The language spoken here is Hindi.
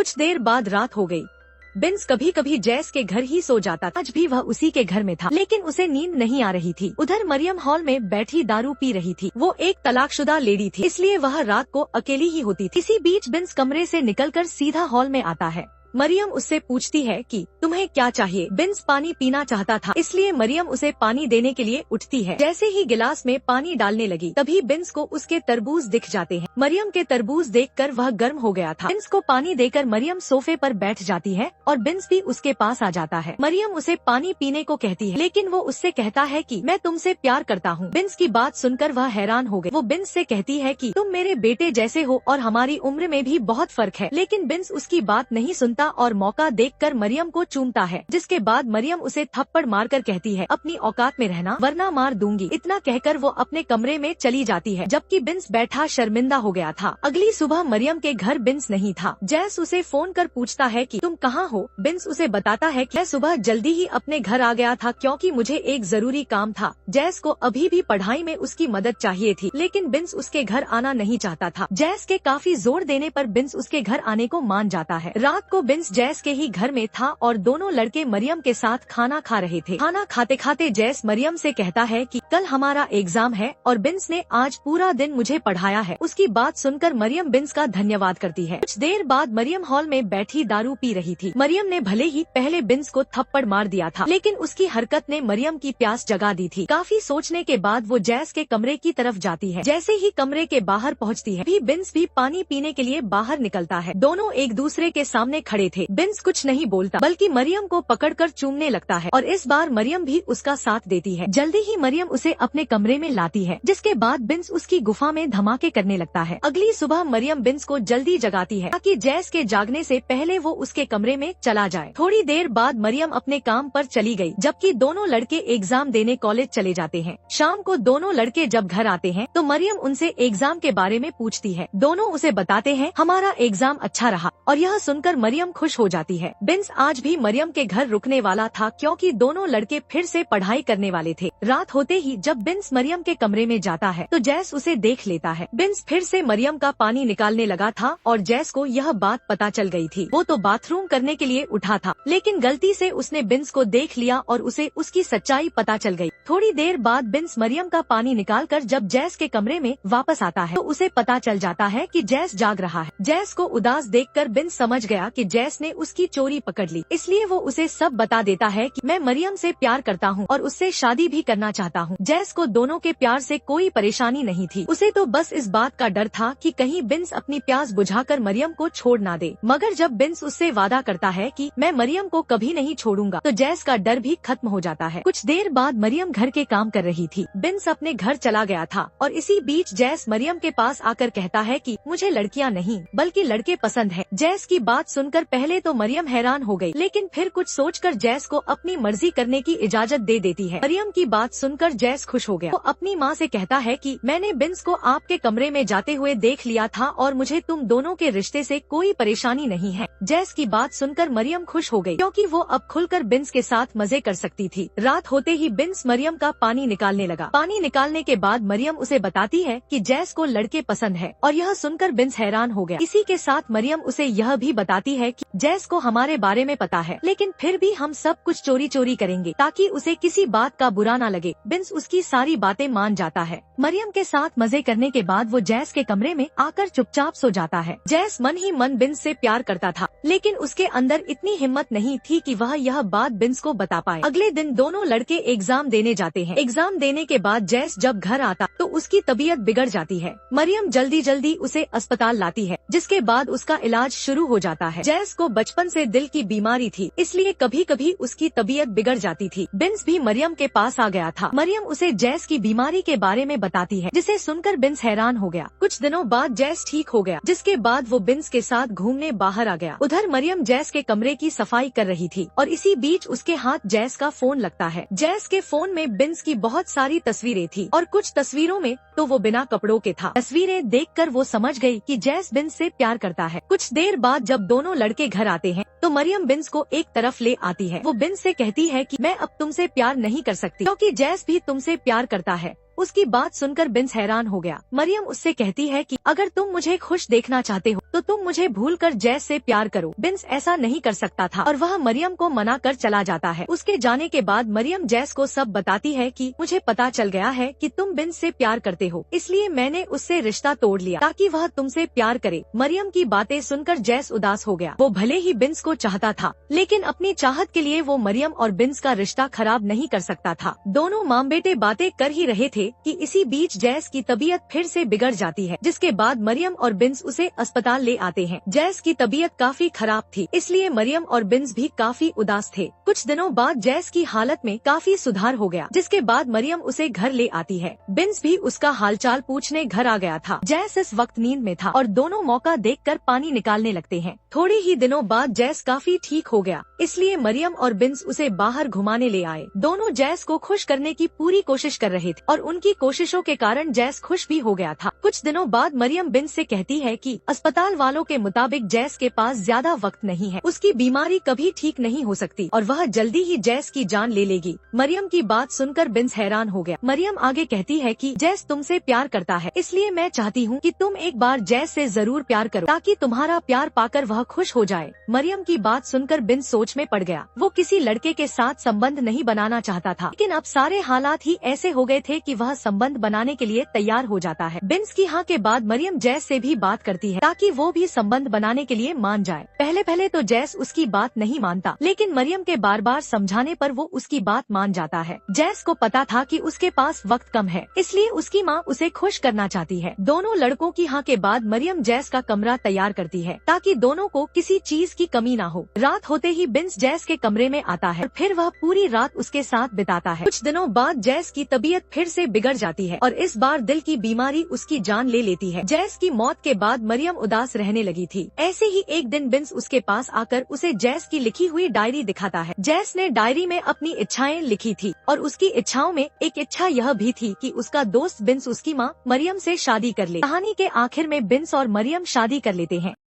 कुछ देर बाद रात हो गई। बिन्स कभी कभी जैस के घर ही सो जाता था। आज भी वह उसी के घर में था, लेकिन उसे नींद नहीं आ रही थी। उधर मरियम हॉल में बैठी दारू पी रही थी। वो एक तलाकशुदा लेडी थी, इसलिए वह रात को अकेली ही होती थी। इसी बीच बिन्स कमरे से निकलकर सीधा हॉल में आता है। मरियम उससे पूछती है कि तुम्हें क्या चाहिए। बिन्स पानी पीना चाहता था, इसलिए मरियम उसे पानी देने के लिए उठती है। जैसे ही गिलास में पानी डालने लगी, तभी बिन्स को उसके तरबूज दिख जाते हैं। मरियम के तरबूज देखकर वह गर्म हो गया था। बिन्स को पानी देकर मरियम सोफे पर बैठ जाती है और बिन्स भी उसके पास आ जाता है। मरियम उसे पानी पीने को कहती है, लेकिन वो उससे कहता है कि मैं तुमसे प्यार करता हूँ। बिन्स की बात सुनकर वह हैरान हो गई। वो बिन्स से कहती है कि तुम मेरे बेटे जैसे हो और हमारी उम्र में भी बहुत फर्क है। लेकिन बिन्स उसकी बात नहीं सुनता और मौका देखकर मरियम को चूमता है, जिसके बाद मरियम उसे थप्पड़ मारकर कहती है, अपनी औकात में रहना वरना मार दूंगी। इतना कहकर वो अपने कमरे में चली जाती है, जबकि बिन्स बैठा शर्मिंदा हो गया था। अगली सुबह मरियम के घर बिन्स नहीं था। जैस उसे फोन कर पूछता है कि तुम कहाँ हो। बिन्स उसे बताता है कि मैं सुबह जल्दी ही अपने घर आ गया था, क्योंकि मुझे एक जरूरी काम था। जैस को अभी भी पढ़ाई में उसकी मदद चाहिए थी, लेकिन बिन्स उसके घर आना नहीं चाहता था। जैस के काफी जोर देने पर बिन्स उसके घर आने को मान जाता है। रात को बिन्स जैस के ही घर में था और दोनों लड़के मरियम के साथ खाना खा रहे थे। खाना खाते खाते जैस मरियम से कहता है कि कल हमारा एग्जाम है और बिन्स ने आज पूरा दिन मुझे पढ़ाया है। उसकी बात सुनकर मरियम बिन्स का धन्यवाद करती है। कुछ देर बाद मरियम हॉल में बैठी दारू पी रही थी। मरियम ने भले ही पहले बिन्स को थप्पड़ मार दिया था, लेकिन उसकी हरकत ने मरियम की प्यास जगा दी थी। काफी सोचने के बाद वो जैस के कमरे की तरफ जाती है। जैसे ही कमरे के बाहर पहुँचती है, बिन्स भी पानी पीने के लिए बाहर निकलता है। दोनों एक दूसरे के सामने खड़े थे। बिन्स कुछ नहीं बोलता, बल्कि मरियम को पकड़कर चूमने लगता है और इस बार मरियम भी उसका साथ देती है। जल्दी ही मरियम उसे अपने कमरे में लाती है, जिसके बाद बिन्स उसकी गुफा में धमाके करने लगता है। अगली सुबह मरियम बिन्स को जल्दी जगाती है, ताकि जैस के जागने से पहले वो उसके कमरे में चला जाए। थोड़ी देर बाद मरियम अपने काम पर चली गई, जबकि दोनों लड़के एग्जाम देने कॉलेज चले जाते हैं। शाम को दोनों लड़के जब घर आते हैं, तो मरियम उनसे एग्जाम के बारे में पूछती है। दोनों उसे बताते हैं हमारा एग्जाम अच्छा रहा, और यह सुनकर मरियम खुश हो जाती है। बिन्स आज भी मरियम के घर रुकने वाला था, क्योंकि दोनों लड़के फिर से पढ़ाई करने वाले थे। रात होते ही जब बिन्स मरियम के कमरे में जाता है, तो जैस उसे देख लेता है। बिन्स फिर से मरियम का पानी निकालने लगा था और जैस को यह बात पता चल गई थी। वो तो बाथरूम करने के लिए उठा था, लेकिन गलती से उसने बिन्स को देख लिया और उसे उसकी सच्चाई पता चल गई। थोड़ी देर बाद बिन्स मरियम का पानी निकालकर जब जैस के कमरे में वापस आता है, तो उसे पता चल जाता है कि जैस जाग रहा है। जैस को उदास देखकर बिन्स समझ गया कि जैस ने उसकी चोरी पकड़ ली, इसलिए वो उसे सब बता देता है कि मैं मरियम से प्यार करता हूँ और उससे शादी भी करना चाहता हूँ। जैस को दोनों के प्यार से कोई परेशानी नहीं थी। उसे तो बस इस बात का डर था कि कहीं बिन्स अपनी प्यास बुझाकर मरियम को छोड़ ना दे। मगर जब बिन्स उससे वादा करता है कि मैं मरियम को कभी नहीं छोड़ूंगा, तो जैस का डर भी खत्म हो जाता है। कुछ देर बाद मरियम घर के काम कर रही थी। बिन्स अपने घर चला गया था और इसी बीच जैस मरियम के पास आकर कहता है कि मुझे लड़कियाँ नहीं बल्कि लड़के पसंद है। जैस की बात सुनकर पहले तो मरियम हैरान हो गई, लेकिन फिर कुछ सोचकर जैस को अपनी मर्जी करने की इजाजत दे देती है। मरियम की बात सुनकर जैस खुश हो गया। वो अपनी माँ से कहता है कि मैंने बिन्स को आपके कमरे में जाते हुए देख लिया था और मुझे तुम दोनों के रिश्ते से कोई परेशानी नहीं है। जैस की बात सुनकर मरियम खुश हो गई, क्योंकि वो अब खुलकर बिन्स के साथ मजे कर सकती थी। रात होते ही बिन्स मरियम का पानी निकालने लगा। पानी निकालने के बाद मरियम उसे बताती है कि जैस को लड़के पसंद है, और यह सुनकर बिन्स हैरान हो गया। इसी के साथ मरियम उसे यह भी बताती है कि जैस को हमारे बारे में पता है, लेकिन फिर भी हम सब कुछ चोरी चोरी करेंगे ताकि उसे किसी बात का बुरा ना लगे। बिन्स उसकी सारी बातें मान जाता है। मरियम के साथ मजे करने के बाद वो जैस के कमरे में आकर चुपचाप सो जाता है। जैस मन ही मन बिन्स से प्यार करता था, लेकिन उसके अंदर इतनी हिम्मत नहीं थी कि वह यह बात बिन्स को बता पाए। अगले दिन दोनों लड़के एग्जाम देने जाते हैं। एग्जाम देने के बाद जैस जब घर आता तो उसकी तबीयत बिगड़ जाती है। मरियम जल्दी जल्दी उसे अस्पताल लाती है, जिसके बाद उसका इलाज शुरू हो जाता है। जैस को बचपन से दिल की बीमारी थी, इसलिए कभी कभी उसकी तबीयत बिगड़ जाती थी। बिन्स भी मरियम के पास आ गया था। मरियम उसे जैस की बीमारी के बारे में बताती है, जिसे सुनकर बिन्स हैरान हो गया। कुछ दिनों बाद जैस ठीक हो गया, जिसके बाद वो बिन्स के साथ घूमने बाहर आ गया। उधर मरियम जैस के कमरे की सफाई कर रही थी और इसी बीच उसके हाथ जैस का फोन लगता है। जैस के फोन में बिन्स की बहुत सारी तस्वीरें थी और कुछ तस्वीरों में तो वो बिना कपड़ों के था। तस्वीरें देखकर वो समझ गई कि जैस बिन्स से प्यार करता है। कुछ देर बाद जब दोनों लड़के घर आते हैं, तो मरियम बिन्स को एक तरफ ले आती है। वो बिन्स से कहती है कि मैं अब तुमसे प्यार नहीं कर सकती, क्योंकि जैस भी तुमसे प्यार करता है। उसकी बात सुनकर बिन्स हैरान हो गया। मरियम उससे कहती है कि अगर तुम मुझे खुश देखना चाहते हो तो तुम मुझे भूलकर जैस से प्यार करो। बिन्स ऐसा नहीं कर सकता था और वह मरियम को मना कर चला जाता है। उसके जाने के बाद मरियम जैस को सब बताती है कि मुझे पता चल गया है कि तुम बिन्स से प्यार करते हो, इसलिए मैंने उससे रिश्ता तोड़ लिया ताकि वह तुमसे प्यार करे। मरियम की बातें सुनकर जैस उदास हो गया। वो भले ही बिन्स को चाहता था, लेकिन अपनी चाहत के लिए वो मरियम और बिन्स का रिश्ता खराब नहीं कर सकता था। दोनों माँ बेटे बातें कर ही रहे थे कि इसी बीच जैस की तबीयत फिर से बिगड़ जाती है, जिसके बाद मरियम और बिन्स उसे अस्पताल ले आते हैं। जैस की तबीयत काफी खराब थी, इसलिए मरियम और बिन्स भी काफी उदास थे। कुछ दिनों बाद जैस की हालत में काफी सुधार हो गया, जिसके बाद मरियम उसे घर ले आती है। बिन्स भी उसका हालचाल पूछने घर आ गया था। जैस इस वक्त नींद में था और दोनों मौका देखकर पानी निकालने लगते हैं। थोड़े ही दिनों बाद जैस काफी ठीक हो गया, इसलिए मरियम और बिन्स उसे बाहर घुमाने ले आए। दोनों जैस को खुश करने की पूरी कोशिश कर रहे थे और उनकी कोशिशों के कारण जैस खुश भी हो गया था। कुछ दिनों बाद मरियम बिन्स से कहती है कि अस्पताल वालों के मुताबिक जैस के पास ज्यादा वक्त नहीं है, उसकी बीमारी कभी ठीक नहीं हो सकती और वह जल्दी ही जैस की जान ले लेगी। मरियम की बात सुनकर बिन्स हैरान हो गया। मरियम आगे कहती है कि जैस तुमसे प्यार करता है, इसलिए मैं चाहती हूँ कि तुम एक बार जैस से जरूर प्यार करो ताकि तुम्हारा प्यार पाकर वह खुश हो जाए। मरियम की बात सुनकर बिन्स सोच में पड़ गया। वो किसी लड़के के साथ संबंध नहीं बनाना चाहता था, लेकिन अब सारे हालात ही ऐसे हो गए थे कि वह संबंध बनाने के लिए तैयार हो जाता है। बिन्स की हाँ के बाद मरियम जैस से भी बात करती है ताकि वो भी संबंध बनाने के लिए मान जाए। पहले पहले तो जैस उसकी बात नहीं मानता, लेकिन मरियम के बार बार समझाने पर वो उसकी बात मान जाता है। जैस को पता था कि उसके पास वक्त कम है, इसलिए उसकी माँ उसे खुश करना चाहती है। दोनों लड़कों की हाँ के बाद मरियम जैस का कमरा तैयार करती है ताकि दोनों को किसी चीज की कमी ना हो। रात होते ही बिन्स जैस के कमरे में आता है और फिर वह पूरी रात उसके साथ बिताता है। कुछ दिनों बाद जैस की तबीयत फिर से बिगड़ जाती है और इस बार दिल की बीमारी उसकी जान ले लेती है। जैस की मौत के बाद मरियम उदास रहने लगी थी। ऐसे ही एक दिन बिन्स उसके पास आकर उसे जैस की लिखी हुई डायरी दिखाता है। जैस ने डायरी में अपनी इच्छाएं लिखी थी और उसकी इच्छाओं में एक इच्छा यह भी थी कि उसका दोस्त बिन्स उसकी माँ मरियम से शादी कर ले। कहानी के आखिर में बिन्स और मरियम शादी कर लेते हैं।